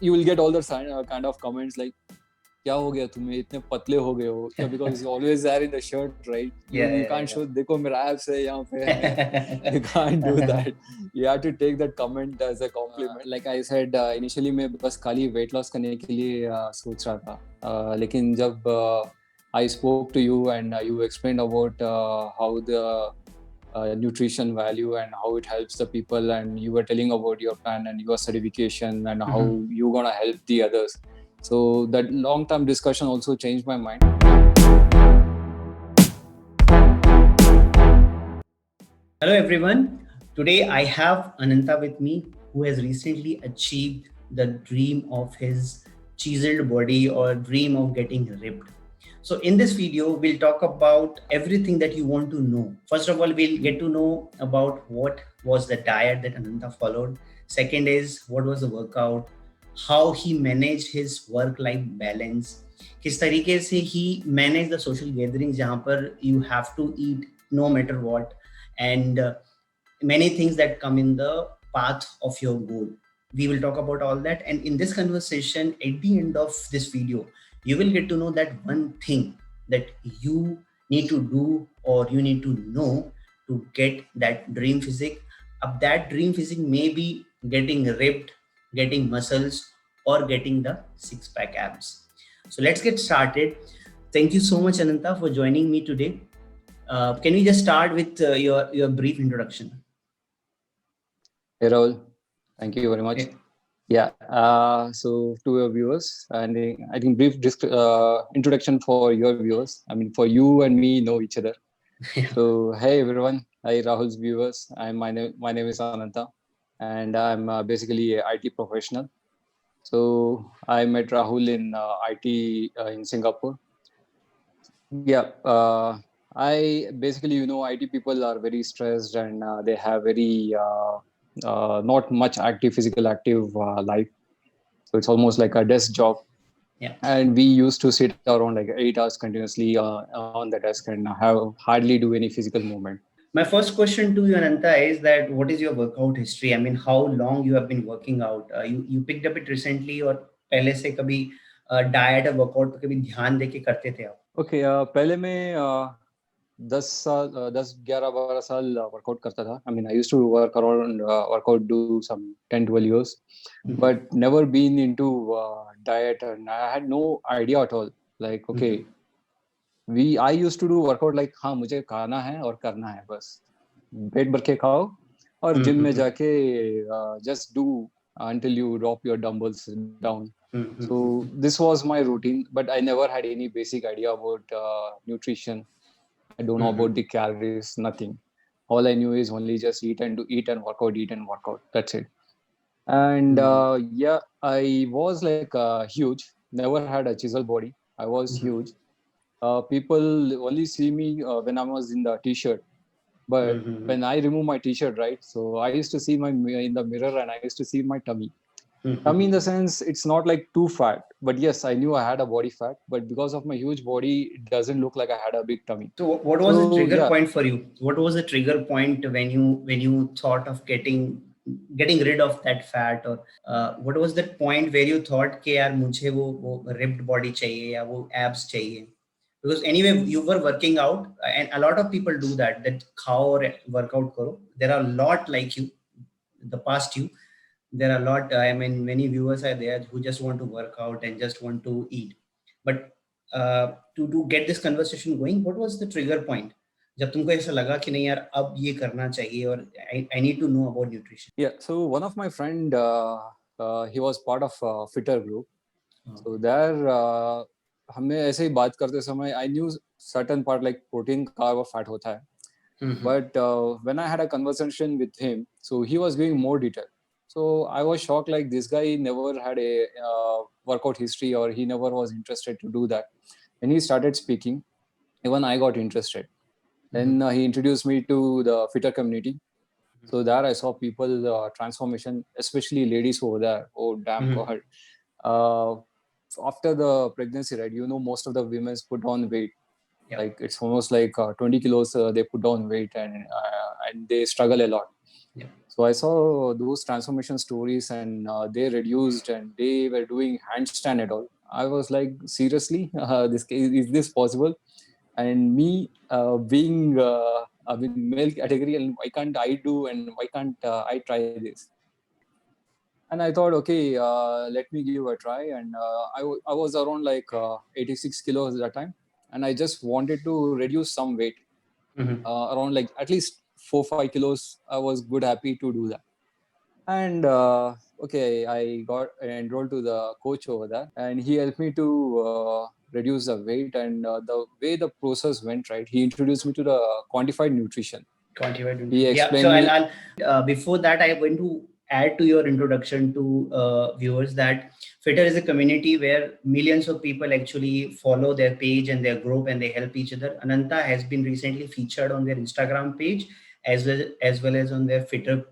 you will get all the kind of comments like, क्या हो गया तुम्हें, इतने पतले हो गए हो क्या? Because you always there in the shirt, right? You Yeah, can't show, देखो मेरा abs है यहाँ पे है. You yeah. can't do that. You have to take that comment as a compliment. Like I said, initially मैं बस खाली weight loss करने के लिए सोच रहा था. लेकिन जब I spoke to you and you explained about how the nutrition value and how it helps the people, and you were telling about your plan and your certification and how you're gonna help the others. So that long-term discussion also changed my mind. Hello everyone. Today I have Ananta with me who has recently achieved the dream of his chiseled body or dream of getting ripped. So in this video we'll talk about everything that you want to know. First of all, we'll get to know about what was the diet that Ananta followed. Second is what was the workout, how he managed his work life balance, किस तरीके से he managed the social gatherings जहाँ पर you have to eat no matter what, and many things that come in the path of your goal. We will talk about all that, and in this conversation at the end of this video you will get to know that one thing that you need to do or you need to know to get that dream physique. Up that dream physique may be getting ripped, getting muscles, or getting the six pack abs. So let's get started. Thank you so much, Ananta, for joining me today. Can we just start with your brief introduction? Hey Rahul, thank you very much. Yeah. Yeah, so to your viewers, and I think brief introduction for your viewers. I mean, for you and me know each other. Yeah. So hey everyone, hi Rahul's viewers. My name is Ananta, and I'm basically a IT professional. So I met Rahul in IT in Singapore. Yeah, I basically, IT people are very stressed and they have very not much active, physical active life. So it's almost like a desk job. Yeah. And we used to sit around like 8 hours continuously on the desk and have hardly do any physical movement. My first question to you, Ananta, is that what is your workout history? I mean, how long you have been working out? You picked up it recently, or पहले से कभी diet और workout पे कभी ध्यान देके करते थे आप? ओके, पहले मैं 10 साल 10 11 12 साल वर्कआउट करता था. I mean I used to work around workout do some 10 12 years, but never been into diet, and I had no idea at all. Like, okay, I used to do workout like, हाँ मुझे खाना है और करना है बस, पेट भर के खाओ और जिम में जाके just do until you drop your dumbbells down. So this was my routine, but I never had any basic idea about nutrition. I don't know about the calories, nothing. All I knew is only just eat and work out, eat and work out. That's it. And yeah, I was like huge. Never had a chisel body. I was huge. People only see me when I was in the t-shirt. But when I remove my t-shirt, right? So I used to see my in the mirror and I used to see my tummy. Tummy in the sense it's not like too fat, but yes, I knew I had a body fat, but because of my huge body, it doesn't look like I had a big tummy. So what was the So trigger yeah, point for you? What was the trigger point when you thought of getting rid of that fat, or what was that point where you thought कि यार मुझे वो ripped body चाहिए या वो abs चाहिए? Because anyway you were working out, and a lot of people do that खाओ और workout करो. There are a lot like you, the past you. There are a lot. I mean, many viewers are there who just want to work out and just want to eat. But to get this conversation going, what was the trigger point जब तुमको ऐसा लगा कि नहीं यार अब ये करना चाहिए और I need to know about nutrition? yeah. So one of my friend, he was part of fitter group. So there, हमें ऐसे ही बात करते समय, I knew certain part like protein, carb और fat होता है. But when I had a conversation with him, so he was giving more detail. So I was shocked, like this guy never had a workout history or he never was interested to do that. And he started speaking, even I got interested. Then he introduced me to the fitter community. So there I saw people transformation, especially ladies over there. Oh damn God! Uh, After the pregnancy, right? Most of the women put on weight. Yeah. Like it's almost like 20 kilos they put on weight, and they struggle a lot. Yeah. So I saw those transformation stories, and they reduced, and they were doing handstand at all. I was like, seriously, is this possible? And me being with male category, and why can't I do, and why can't I try this? And I thought, okay, let me give a try. And I was around like 86 kilos at that time, and I just wanted to reduce some weight, around like at least 4-5 kilos. I was good happy to do that. And okay, I got enrolled to the coach over there, and he helped me to reduce the weight. And the way the process went, right, he introduced me to the quantified nutrition. Quantified He nutrition. Yeah. explained So me. before that, I want to add to your introduction to viewers that Fitter is a community where millions of people actually follow their page and their group, and they help each other. Ananta has been recently featured on their Instagram page as well as on their Fitter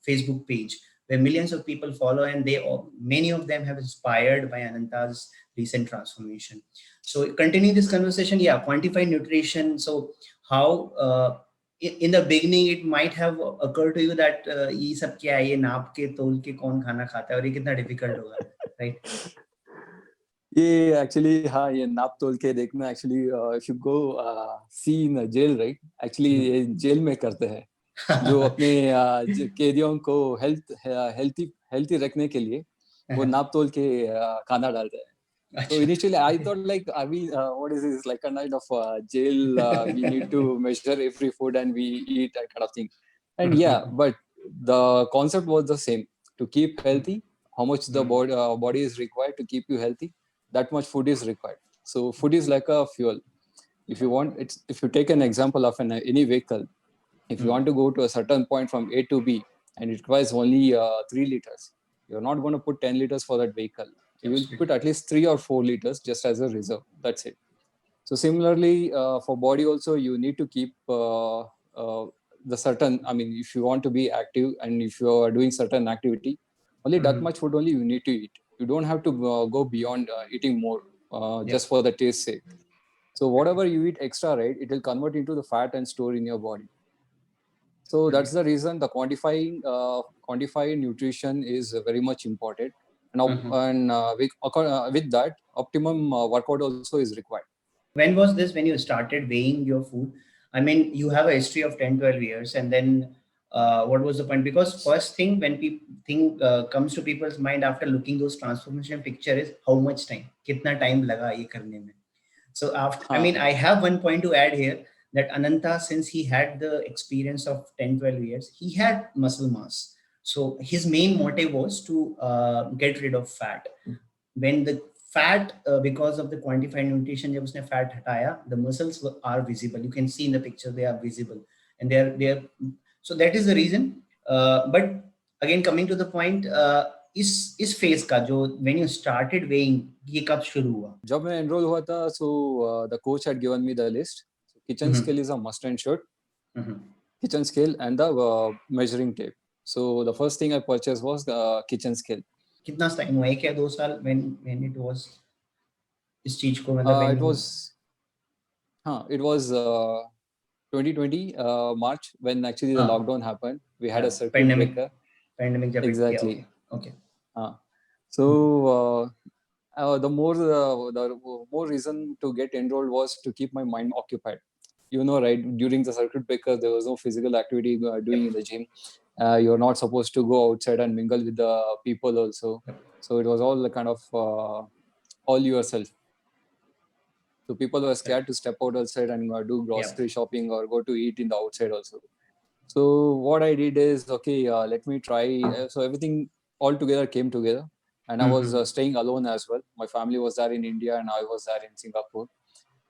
Facebook page, where millions of people follow, and many of them have inspired by Ananta's recent transformation. So continue this conversation. Yeah, quantified nutrition. So how in the beginning it might have occurred to you that ये सब क्या है, ये नाप के तोल के कौन खाना खाता है और ये कितना डिफिकल्ट होगा, राइट? ये एक्चुअली, हाँ, ये नाप तोल के देखना actually, if you go see in jail, right, actually ये जेल में करते हैं, जो अपने कैदियों को हेल्थी हेल्थी रखने के लिए वो नाप तोल के खाना डालते हैं. So initially I thought, like, are we what is this, like a kind of jail, we need to measure every food and we eat, that kind of thing. And yeah, but the concept was the same: to keep healthy, how much the body is required to keep you healthy, that much food is required. So food is like a fuel. If you want, if you take an example of any vehicle, if you want to go to a certain point from A to B, and it requires only 3 liters, you're not going to put 10 liters for that vehicle. You will put at least 3 or 4 liters just as a reserve. That's it. So similarly, for body also, you need to keep the certain, I mean, if you want to be active and if you are doing certain activity, only that much food only you need to eat. You don't have to go beyond eating more just for the taste sake. So whatever you eat extra, right, it will convert into the fat and store in your body. So that's the reason the quantifying nutrition is very much important, and with that, optimum workout also is required. When was this, when you started weighing your food? I mean, you have a history of 10-12 years, and then what was the point? Because first thing when people think comes to people's mind after looking those transformation picture is how much time, kitna time laga ye karne mein. So after, I mean, I have one point to add here, that Ananta, since he had the experience of 10-12 years, he had muscle mass. So his main motive was to get rid of fat. When the fat, because of the quantified nutrition, जब उसने fat हटाया, the muscles are visible. You can see in the picture, they are visible, and they are. So that is the reason. But again, coming to the point, इस phase का जो when you started weighing, ये कब शुरू हुआ? जब मैं enroll हुआ था, so the coach had given me the list. So kitchen scale is a must and should. Kitchen scale and the measuring tape. So the first thing I purchased was the kitchen scale. कितना time हुआ है क्या, 2 साल when it was इस चीज को, मतलब it was 2020 March, when actually the lockdown happened. We had a circuit breaker. Pandemic exactly. Okay. So the more reason to get enrolled was to keep my mind occupied. You know, right, during the circuit breaker there was no physical activity doing in the gym. You're not supposed to go outside and mingle with the people also. So it was all kind of all yourself. So people were scared to step out outside and do grocery shopping or go to eat in the outside also. So what I did is, okay, let me try. So everything all together came together, and I was staying alone as well. My family was there in India and I was there in Singapore.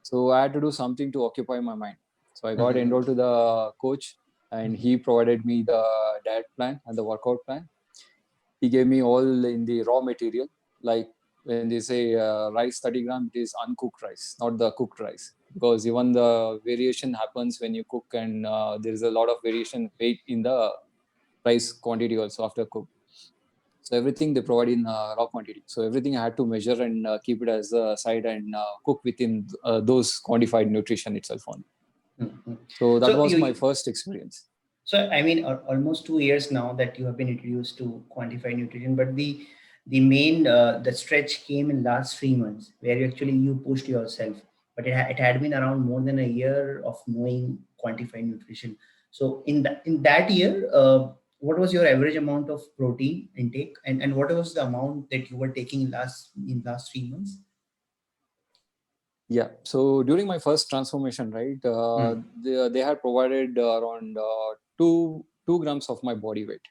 So I had to do something to occupy my mind. So I got enrolled to the coach, and he provided me the diet plan and the workout plan. He gave me all in the raw material, like when they say rice 30 grams, it is uncooked rice, not the cooked rice, because even the variation happens when you cook, and there is a lot of variation weight in the rice quantity also after cook. So everything they provide in raw quantity. So everything I had to measure and keep it as a side and cook within those quantified nutrition itself only. So that was my first experience. So I mean, almost 2 years now that you have been introduced to quantified nutrition, but the main the stretch came in last 3 months where you pushed yourself. But it had been around more than a year of knowing quantified nutrition. So in that year, what was your average amount of protein intake, and what was the amount that you were taking in last 3 months? Yeah. So during my first transformation, right, they had provided around 2 grams of my body weight.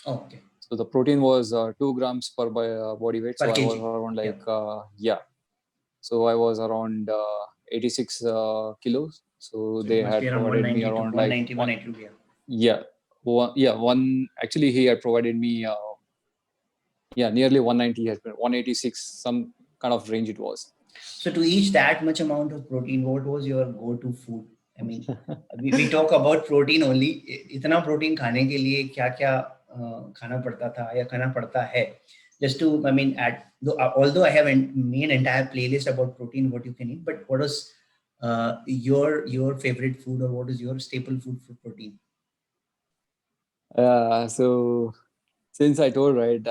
Okay. So the protein was 2 grams per body weight. Per So I was kg. around Yeah. like yeah. So I was around 86 kilos. So So it they must be had around provided me 192, around like 190, one. 192. Yeah. Yeah, one. Actually, he had provided me nearly 190. Has been 186, some kind of range it was. So to eat that much amount of protein, what was your go-to food? I mean, we talk about protein only. इतना protein खाने के लिए क्या क्या खाना पड़ता था या खाना पड़ता है? Just to, I mean, although I have made an entire playlist about protein, what you can eat, but what is your favorite food, or what is your staple food for protein? So since I told, right,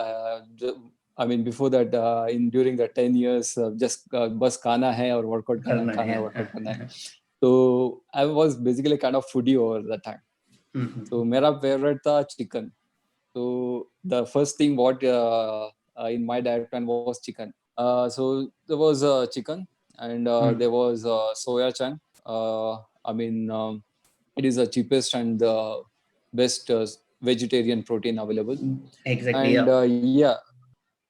I mean, before that, in during the 10 years, just bus khana hai or workout Karna khana hai, hai, workout karna hai. yeah. So I was basically kind of foodie over that time. So mera favorite tha chicken. So the first thing what in my diet plan was chicken. So there was chicken, and there was soya chunk. I mean, it is the cheapest and the best vegetarian protein available. Exactly. And Yeah. yeah,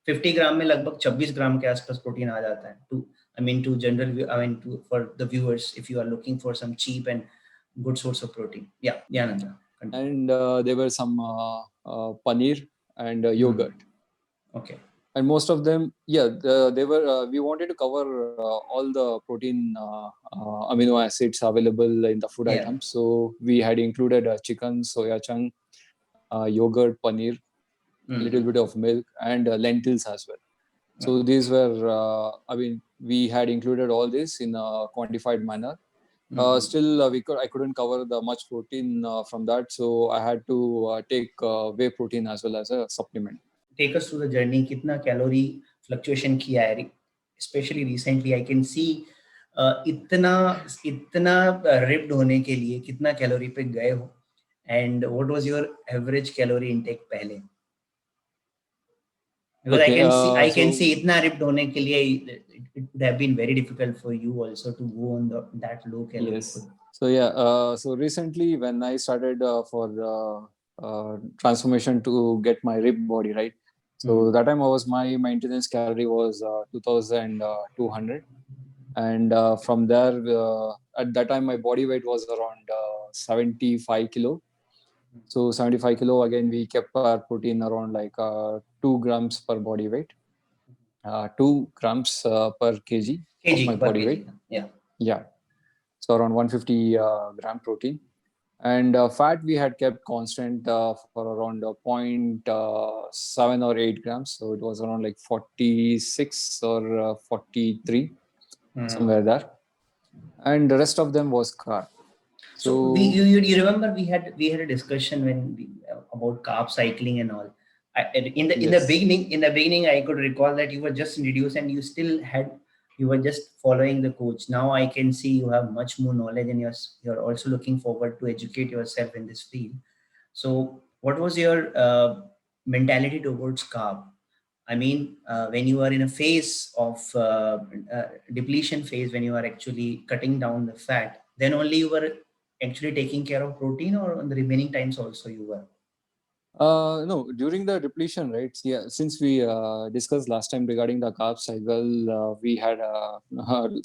50 ग्राम में लगभग 26 ग्राम के आसपास protein आ जाता है to I mean to general I mean to for the viewers if you are looking for some cheap and good source of protein. Yeah, Nanda. Continue. and there were some paneer and yogurt. Okay. And most of them, yeah, they were. We wanted to cover all the protein amino acids available in the food Yeah. items. So we had included chicken, soya chunk, yogurt, paneer, a little bit of milk, and lentils as well. So these were, I mean, we had included all this in a quantified manner. Still, I couldn't cover the much protein from that, so I had to take whey protein as well as a supplement. Take us through the journey. कितना calorie fluctuation किया है, specially recently I can see इतना इतना ripped होने के लिए कितना calorie पे गए हो, and what was your average calorie intake पहले? Because Okay, I can so see itna ripped hone ke liye it would have been very difficult for you also to go on that low calorie yes, food. so yeah, so recently when I started for transformation to get my ripped body, right? So that time my maintenance calorie was 2,200, and from there at that time my body weight was around 75 kilo. So 75 kilo, again we kept our protein around like 2 grams per body weight, 2 grams per kg of my Per body kg. weight. Yeah. So around 150 gram protein. And fat we had kept constant for around 0.7 or 8 grams. So it was around like 46 or 43, somewhere there. And the rest of them was carb. So you remember we had a discussion about carb cycling and all. In the beginning I could recall that you were just introduced and you were just following the coach. Now I can see you have much more knowledge and you're also looking forward to educate yourself in this field. So what was your mentality towards carb? I mean, when you are in a phase of depletion phase, when you are actually cutting down the fat, then only you were actually taking care of protein, or on the remaining times also you were? No, during the depletion, right? Yeah, since we discussed last time regarding the carb cycle, we had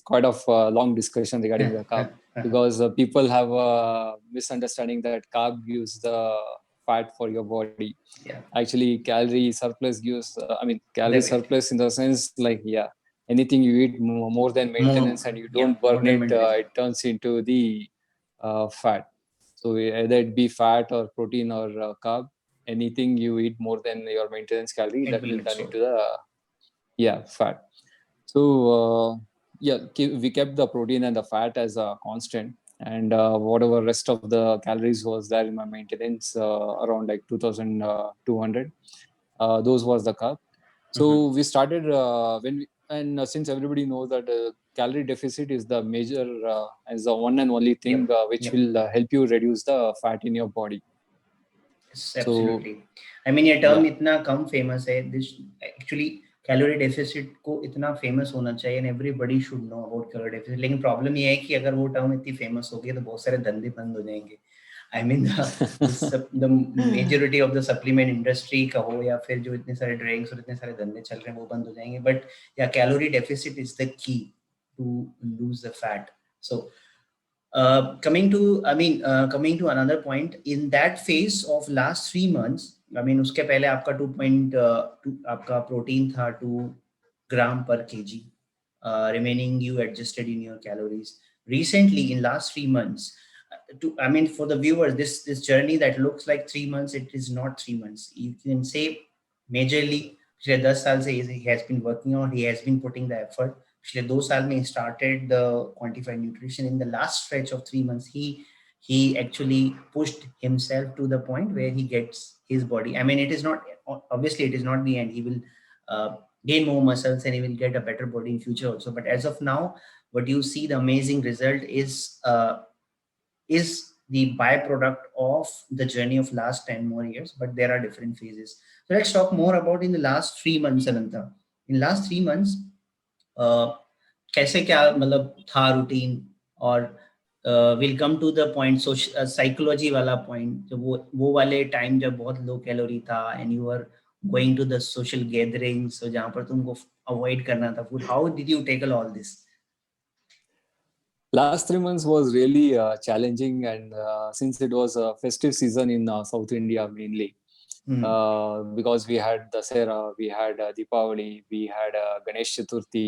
quite of long discussion regarding the carb because people have a misunderstanding that carb gives the fat for your body. Yeah. Actually, calorie surplus gives, calorie surplus in the sense like, yeah, anything you eat more than maintenance and you don't burn it, it turns into the fat. So either it be fat or protein or carb, anything you eat more than your maintenance calorie, that will turn into the fat. So we kept the protein and the fat as a constant. and whatever rest of the calories was there in my maintenance, around like 2200, those was the carb. So we started since everybody knows that calorie deficit is the major, is the one and only thing which will help you reduce the fat in your body. Yes, absolutely. I mean, ये term इतना कम famous है. This actually calorie deficit को इतना famous होना चाहिए, and everybody should know about calorie deficit. लेकिन problem ये है कि अगर वो term इतनी famous होगी तो बहुत सारे धंधे बंद हो जाएंगे. I mean the majority of the supplement industry का हो या फिर जो इतने सारे drinks और इतने सारे धंधे चल रहे हैं वो बंद हो जाएंगे. But yeah, calorie deficit is the key to lose the fat. So coming to another point, in that phase of last 3 months, I mean उसके पहले आपका 2.2 आपका प्रोटीन था 2 gram per kg, remaining you adjusted in your calories. Recently, in last 3 months, for the viewers, this journey that looks like 3 months, it is not 3 months. You can say majorly पिछले 10 साल से he has been working on, he has been putting the effort. पिछले 2 साल में he started the quantified nutrition. In the last stretch of 3 months, he actually pushed himself to the point where he gets his body. I mean, it is not, obviously it is not the end. He will gain more muscles and he will get a better body in future also. But as of now, what you see, the amazing result is the byproduct of the journey of last 10 more years, but there are different phases. So let's talk more about in the last 3 months, Ananta. In last 3 months, कैसे क्या मतलब था routine, और will come to the point psychology वाला point, जब वो वाले time जब बहुत लो कैलोरी था and you are going to the social gatherings जहाँ पर तुमको अवॉइड करना था food. How did you tackle all this? Last 3 months was really challenging, and since it was a festive season in South India mainly, because we had Dasera, we had Deepavali, we had Ganesh Chaturthi,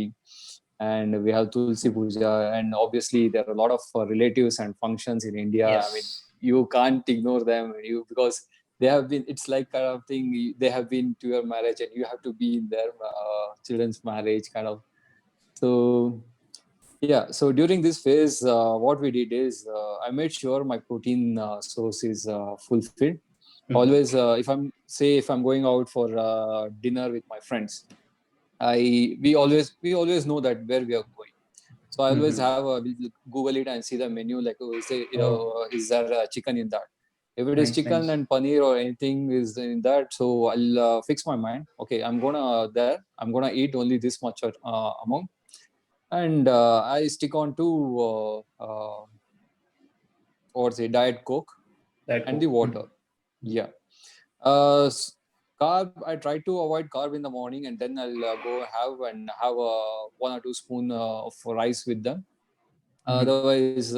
and we have Tulsi Puja, and obviously there are a lot of relatives and functions in India. Yes. I mean, you can't ignore them, because they have been. It's like kind of thing. They have been to your marriage, and you have to be in their children's marriage, kind of. So yeah, so during this phase, what we did is I made sure my protein source is fulfilled. Always, if I'm going out for dinner with my friends, we always know that where we are going. So I always we'll Google it and see the menu. Like, is there chicken in that? If it is chicken and paneer or anything is in that, so I'll fix my mind. Okay, I'm gonna eat only this much amount, and I stick on to Diet Coke and the water. Yeah. Carb, I try to avoid carb in the morning, and then I'll go have 1 or 2 spoon of rice with them. Otherwise,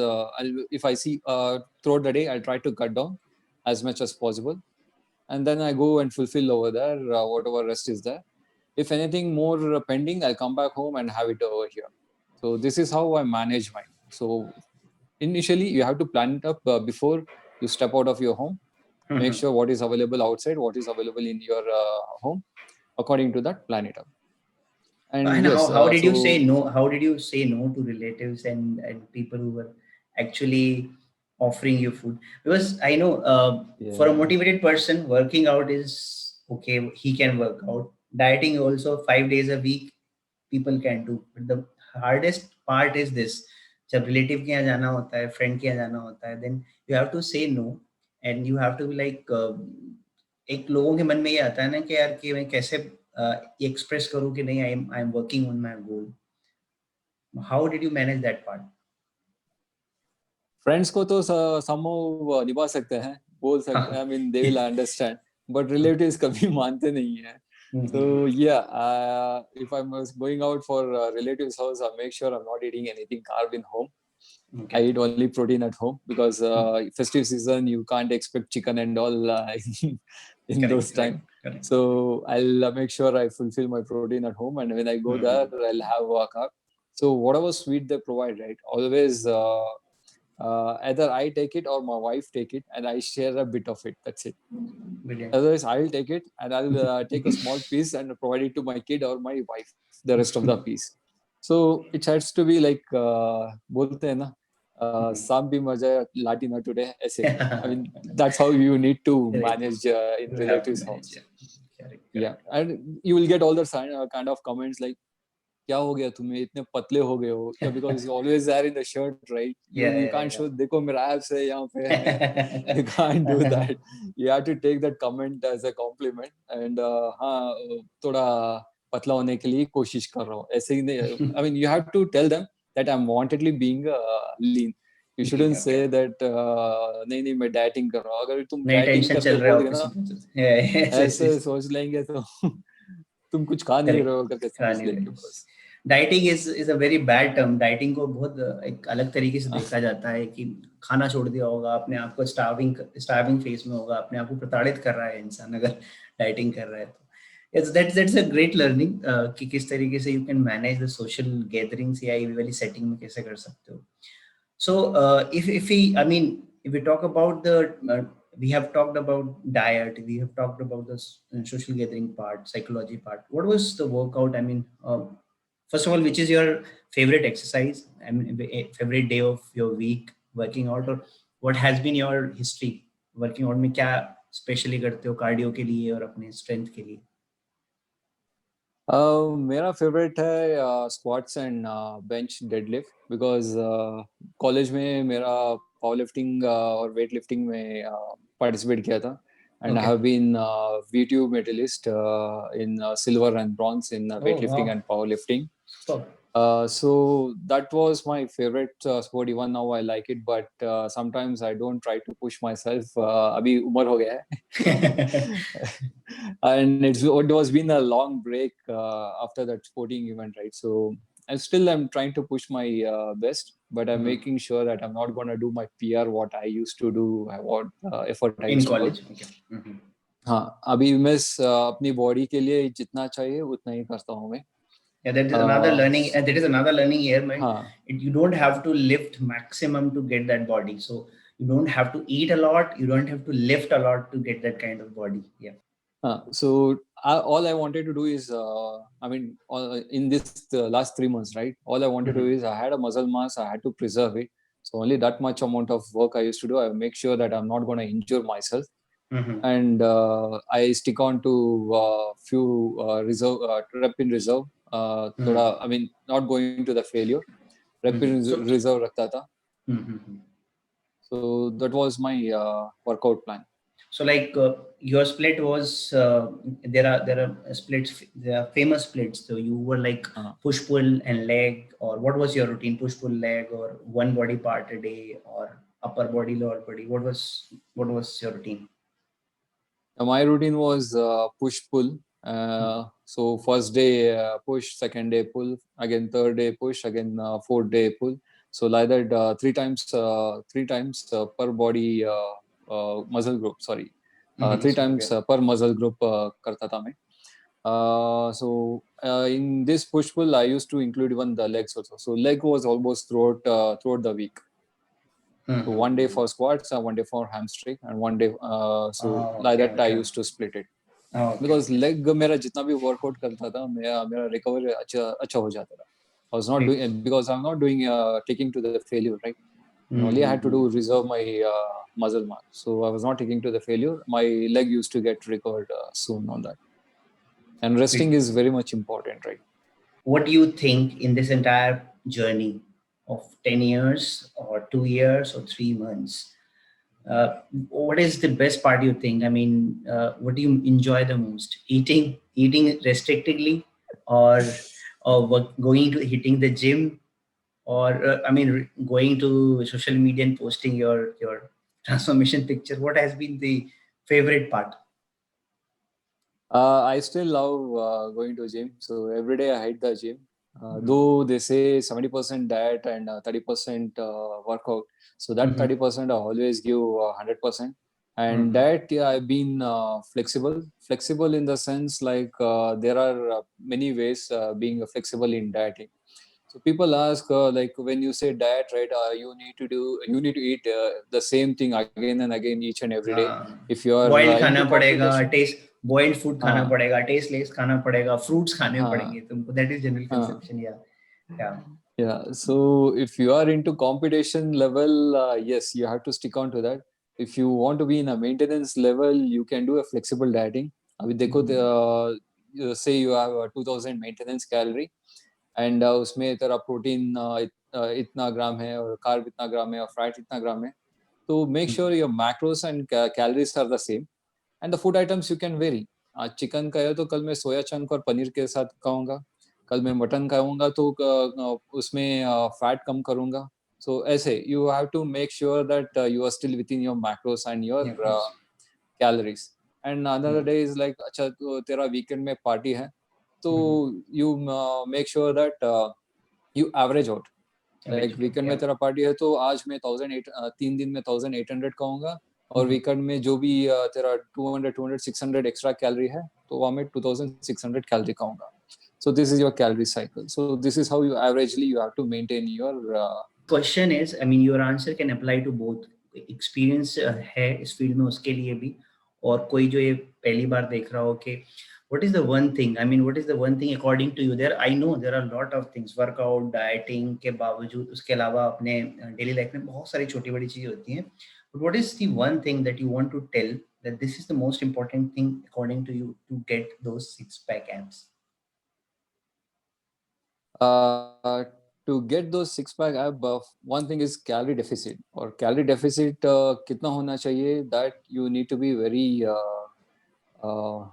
if I see throughout the day, I'll try to cut down as much as possible, and then I go and fulfill over there whatever rest is there. If anything more pending, I'll come back home and have it over here. So this is how I manage mine. So initially, you have to plan it up before you step out of your home. Make sure what is available outside, what is available in your home. According to that, plan it up. And yes, how did you say no? How did you say no to relatives and people who were actually offering you food? Because I know for a motivated person, working out is okay. He can work out. Dieting also 5 days a week, people can do. But the hardest part is this: जब relative के यहाँ जाना होता है, friend के यहाँ जाना होता है, then you have to say no, and you have to be like एक लोगों के मन में ये आता है ना कि यार कि मैं कैसे express करूं कि नहीं I am working on my goal. How did you manage that part? Friends को तो somehow निभा सकते हैं, बोल सकते हैं. I mean, they will understand. But relatives कभी मानते नहीं हैं. So yeah, if I'm going out for relatives' house, I make sure I'm not eating anything carb in home. I eat only protein at home, because festive season you can't expect chicken and all in those times. So I'll make sure I fulfill my protein at home, and when I go there, I'll have a carb. So whatever sweet they provide, right? Always either I take it or my wife take it, and I share a bit of it. That's it. Brilliant. Otherwise, I'll take it and I'll take a small piece and provide it to my kid or my wife, the rest of the piece. So it has to be like बोलते हैं ना, सांप भी मर जाए लाठी ना टूटे ऐसे. I mean that's how you need to Correct. manage in You have to relatives' manage. house. Correct. Yeah, and you will get all the kind of comments like, क्या हो गया तुम्हें, इतने पतले हो गए हो, या because you always are in the shirt, right? You can't show, देखो मेरा abs है यहाँ पे. You can't do that. You have to take that comment as a compliment. And हाँ, थोड़ा पतला होने के लिए कोशिश कर रहा हूँ, ऐसे ही नहीं. I mean you have to tell them that I'm wantedly being lean. You shouldn't say that नहीं नहीं मैं डाइटिंग कर रहा हूँ. अगर तुम नहीं डाइटिंग टेंशन करके चल रहा है बोल देना ऑफिस ऐसे सोच लेंगे तो तुम कुछ खा नहीं रहे हो करके समझ लेंगे बस. Dieting is a very bad term. Dieting को बहुत एक अलग तरीके से देखा जाता है कि खाना छोड़ दिया होगा, अपने आप को स्टार्विंग फेज में होगा, अपने आप को प्रताड़ित कर रहा है इंसान अगर डाइटिंग कर रहा है तो. That's a great learning कि किस तरीके से you can manage the social gatherings या ये वाली setting में कैसे कर सकते हो. So if we talk about we have talked about diet, we have talked about the social gathering part, psychology part. What was the workout? First of all, which is your favorite exercise? Favorite day of your week working out, or what has been your history working out में क्या specially करते हो cardio के लिए और अपने strength के लिए? मेरा फेवरेट है squats and bench deadlift, because college में मेरा पावर लिफ्टिंग और वेट लिफ्टिंग में पार्टिसिपेट किया था. And I have been VTU medalist in silver and bronze in weightlifting and powerlifting. So that was my favorite sport. Even now I like it, but sometimes I don't try to push myself. अभी उम्र हो गया है. And it was been a long break after that sporting event, right? So I'm trying to push my best, but I'm making sure that I'm not going to do my PR what I used to do, what effort I in used college. to put. हाँ, अभी मैं अपनी body के लिए जितना चाहिए उतना ही करता हूँ मैं. Yeah, that is another learning. That is another learning here, man. You don't have to lift maximum to get that body. So you don't have to eat a lot. You don't have to lift a lot to get that kind of body. Yeah. So all I wanted to do is, in this last 3 months, right? All I wanted to do is I had a muscle mass. I had to preserve it. So only that much amount of work I used to do. I make sure that I'm not going to injure myself. And I stick on to few reserve rep in reserve. Not going to the failure. Rep in reserve रखता था. So that was my workout plan. So like your split was there are splits, there are famous splits. So you were like push pull and leg, or what was your routine? Push pull leg, or one body part a day, or upper body lower body? What was your routine? My routine was push pull. So first day push, second day pull, again third day push, again fourth day pull. So like that three times per body muscle group. Sorry, three times per muscle group करता था मैं. So in this push pull, I used to include even the legs also. So leg was almost throughout the week. So one day for squats, one day for hamstring, and one day I used to split it. Because leg मेरा जितना भी workout करता था मेरा recovery अच्छा हो जाता था. I was not doing, because I'm not doing taking to the failure, right? Only I had to do reserve my muscle mass. So I was not taking to the failure. My leg used to get recovered soon on that. And resting is very much important, right? What do you think in this entire journey of 10 years or 2 years or 3 months? What is the best part you think? What do you enjoy the most? Eating restrictedly, or going to hitting the gym, or going to social media and posting your transformation picture? What has been the favorite part? I still love going to gym. So every day I hit the gym. Though they say 70% diet and 30% workout. So that 30% I always give 100%. And that I've been flexible in the sense like there are many ways being flexible in dieting. So people ask like when you say diet, right? You need to eat the same thing again and again each and every day. If you are boiled खाना पड़ेगा, taste boiled food खाना पड़ेगा, tasteless खाना पड़ेगा, fruits खाने पड़ेंगे तुमको. That is general conception, yeah. Yeah. Yeah, so if you are into competition level, yes, you have to stick on to that. If you want to be in a maintenance level, you can do a flexible dieting. अभी देखो say you have a 2000 maintenance calorie and उसमें तेरा protein इतना ग्राम है और carb इतना ग्राम है और फैट इतना ग्राम है, तो make sure your macros and calories are the same and the food items you can vary. आज चिकन का है तो कल मैं सोया चंक और पनीर के साथ खाऊंगा, कल मैं मटन खाऊंगा तो उसमें फैट कम करूंगा. सो ऐसे you have to make sure that you are still within your macros and your Yeah, of course. Calories. And another Yeah. Day is like अच्छा तो तेरा वीकेंड में पार्टी है, तो Mhm. You make sure that you average out. Like Average it out. Weekend में Yeah. तेरा party है तो आज मैं 1008 3 दिन में 1800 खाऊंगा और Mhm. वीकेंड में जो भी तेरा 200 600 एक्स्ट्रा कैलोरी है तो वहाँ में 2600 कैलोरी खाऊंगा. So this is your calorie cycle. So this is how you averagely you have to maintain your Question is, I mean, your answer can apply to both. Experience है इस field में उसके लिए भी, और कोई जो ये पहली बार देख रहा हो कि what is the one thing, I mean, what is the one thing according to you? There, I know there are a lot of things, workout, dieting के बावजूद उसके अलावा अपने डेली लाइफ में बहुत सारी छोटी बड़ी चीजें होती हैं. But what is the one thing that you want to tell that this is the most important thing according to you to get those six-pack abs? uh, to get those six pack ab, one thing is calorie deficit. और calorie deficit कितना होना चाहिए, that you need to be very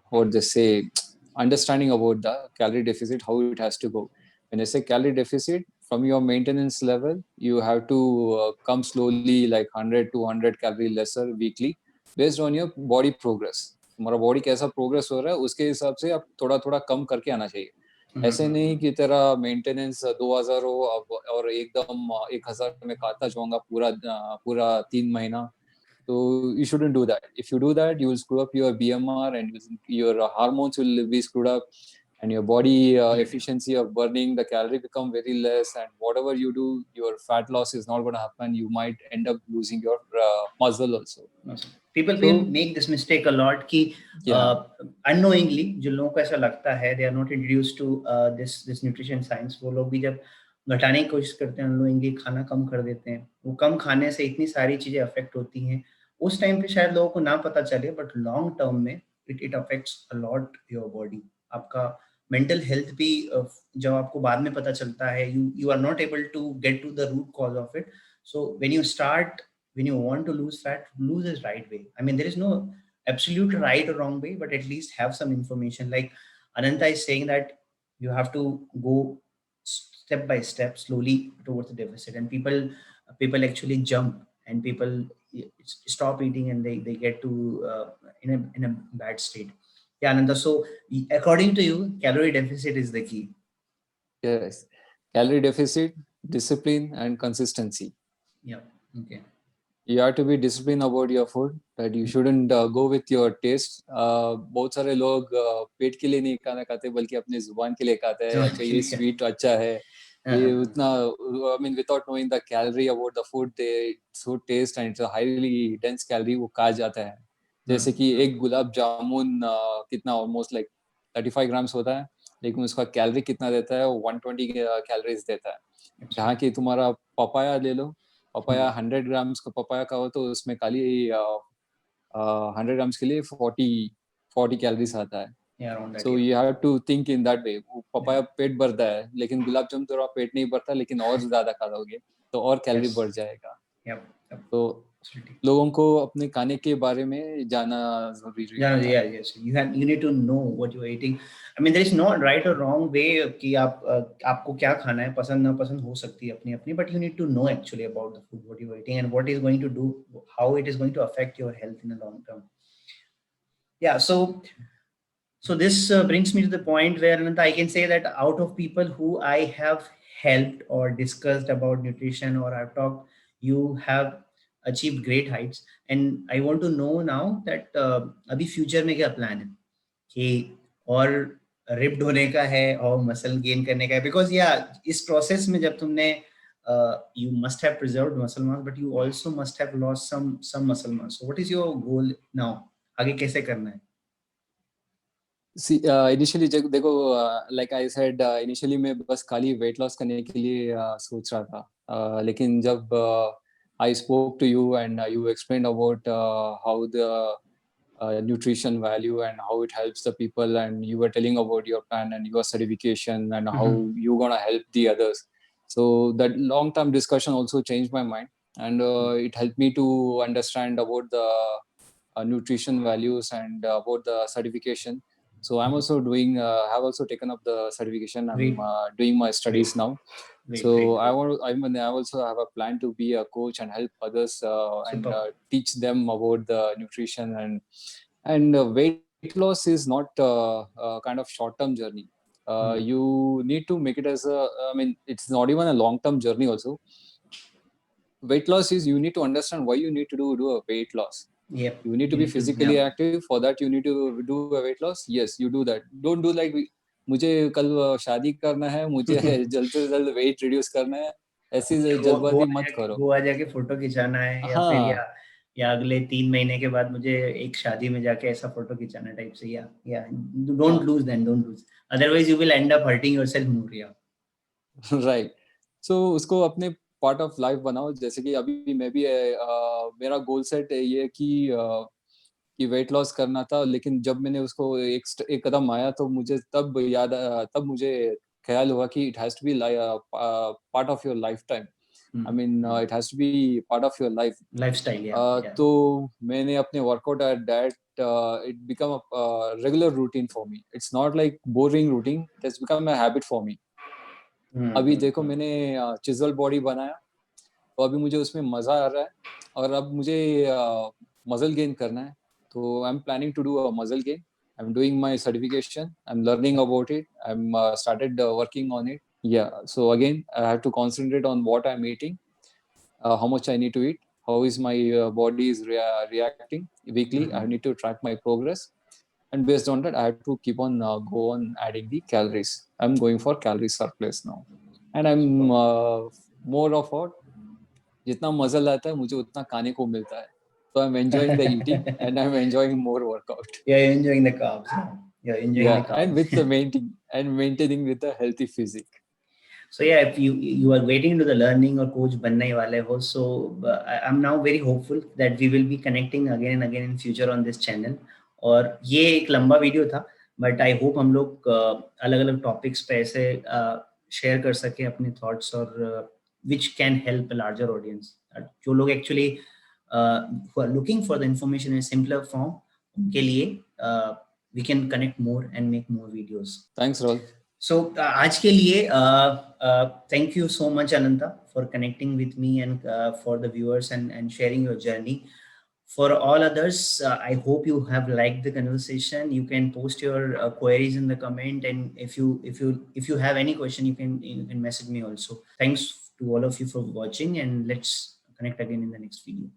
what they say, understanding about the calorie deficit, how it has to go. When I say calorie deficit, from your maintenance level, you have to come slowly, like 100 to 100 calorie lesser weekly, based on your body progress. तुम्हारा body कैसा progress हो रहा है उसके हिसाब से आप थोड़ा थोड़ा कम करके आना चाहिए. ऐसे नहीं कि तेरा मेंटेनेंस 2000 हो अब और एकदम 1000 में खाता जाऊंगा पूरा 3 महीना. So you shouldn't do that. If you do that, you will screw up your BMR and your hormones will be screwed up, and your body efficiency of burning the calorie become very less. And whatever you do, your fat loss is not going to happen. You might end up losing your muscle also. People So will make this mistake a lot कि yeah, unknowingly जो लोगों को ऐसा लगता है they are not introduced to this nutrition science, वो लोग भी जब घटाने की कोशिश करते हैं unknowingly खाना कम कर देते हैं. वो कम खाने से इतनी सारी चीजें अफेक्ट होती हैं उस टाइम पे शायद लोगों को ना पता चले, बट लॉन्ग टर्म में it affects a lot your body. आपका मेंटल हेल्थ भी जब आपको बाद में पता चलता है you are not able to get to the root cause of it. So when you start, when you want to lose fat, lose is right way. I mean, there is no absolute right or wrong way, but at least have some information. Like Ananta is saying that you have to go step by step, slowly towards the deficit, and people actually jump and people stop eating and they get to in a bad state. Yeah, Ananta. So according to you, calorie deficit is the key. yes, calorie deficit, discipline, and consistency. Yeah. Okay. You have to be disciplined about your food, that you shouldn't go with your taste. बहुत सारे लोग पेट के लिए नहीं खाना खाते बल्कि अपने जुबान के लिए खाते हैं. अच्छा ये स्वीट अच्छा है, ये उतना, I mean without knowing the calorie about the food, they so taste and it's a highly dense calorie वो खा जाता है. जैसे कि एक गुलाब जामुन कितना ऑलमोस्ट लाइक 35 ग्राम्स होता है, लेकिन उसका कैलोरी कितना देता है, 120 कैलोरीज देता है. जहाँ की तुम्हारा पपाया ले लो, पपाया 100 ग्राम्स का पपाया का हो तो उसमें खाली 100 ग्राम्स के लिए 40 कैलोरीज आता है. Yeah, around that. So Yeah. You have to think in that way. Papaya पेट भरता है लेकिन गुलाब जामुन तो पेट नहीं भरता, लेकिन और ज्यादा खा लोगे तो और कैलोरी Yes. बढ़ जाएगा. Yep. Yep. तो Absolutely. लोगों को अपने खाने के बारे में जानना जरूरी Yeah, होता है. yeah, yes. You need to know what you're eating. I mean, there is no right or wrong way कि आप आपको क्या खाना है, पसंद ना पसंद हो सकती है अपनी अपनी, but you need to know actually about the food, what you're eating, and what is going to do, how it is going to affect your health in the long term. Yeah. So this brings me to the point where Ananta, I can say that out of people who I have helped or discussed about nutrition or I've talked, you have achieved great heights. And I want to know now that अभी future में क्या plan है कि और ripped होने का है और muscle gain करने का है, because yeah, इस process में जब तुमने you must have preserved muscle mass, but you also must have lost some muscle mass. So what is your goal now? आगे कैसे करना है? See, initially देखो, like I said, initially मैं बस खाली weight loss करने के लिए सोच रहा था, लेकिन जब I spoke to you and you explained about how the nutrition value and how it helps the people, and you were telling about your plan and your certification and how you gonna help the others. So that long term discussion also changed my mind, and it helped me to understand about the nutrition values and about the certification. So I'm also doing have also taken up the certification. I'm Great. doing my studies now. Great, So great. I also have a plan to be a coach and help others and Superb. teach them about the nutrition, and weight loss is not a kind of short term journey. You need to make it as a, I mean, it's not even a long term journey also. Weight loss is, you need to understand why you need to do a weight loss. Yep. You need to You be need to, physically yeah. active. For that you need to do a weight loss. Yes, you do that. Don't do like मुझे कल शादी करना है, मुझे जल्द से जल्द weight reduce करना है, ऐसी जल्दबाजी मत करो. गोवा जाके फोटो खिंचाना है, या फिर हाँ, या अगले 3 महीने के बाद मुझे एक शादी में जाके ऐसा फोटो खिंचाना टाइप से, या डोंट हाँ. Lose then, don't lose, otherwise you will end up hurting yourself more. Yeah right. सो उसको अपने पार्ट ऑफ लाइफ बनाओ. जैसे कि अभी मैं भी मेरा गोल सेट ये कि वेट लॉस करना था, लेकिन जब मैंने उसको एक कदम आया तो मुझे तब मुझे ख्याल हुआ कि it has to be part of your life time. I mean it has to be part of your life. Lifestyle. या तो मैंने अपने workout at that it become a regular routine for me. It's not like boring routine. It's become a habit for me. अभी देखो, मैंने chisel body बनाया, तो अभी मुझे उसमें मजा आ रहा है, और अब मुझे मसल गेन करना है. तो I am planning to do a muscle gain. I am doing my certification. I am learning about it. I am started working on it. Yeah, so again I have to concentrate on what I'm eating, how much I need to eat, how is my body is reacting weekly. I need to track my progress, and based on that I have to keep on go on adding the calories. I'm going for calorie surplus now, and I'm more of what, जितना मजा आता है मुझे उतना खाने को मिलता है. So I'm enjoying the eating and I'm enjoying more workout. Yeah, you're enjoying the carbs. You're enjoying the Yeah, and carbs. with the maintaining with a healthy physique. So yeah, if you are waiting to the learning or coach बनने वाले हो, so I'm now very hopeful that we will be connecting again and again in future on this channel. और ये एक लंबा video था, but I hope हम लोग अलग अलग टॉपिक्स पे ऐसे शेयर कर सके अपने थॉट्स, और which can help a larger audience. जो लोग actually looking for the information in simpler form, उनके लिए we can connect more and make more videos. Thanks, Rahul. So आज के लिए thank you so much Ananta for connecting with me, and for the viewers and sharing your journey. For all others, I hope you have liked the conversation. You can post your queries in the comment, and if you have any question, you can message me also. Thanks to all of you for watching, and let's connect again in the next video.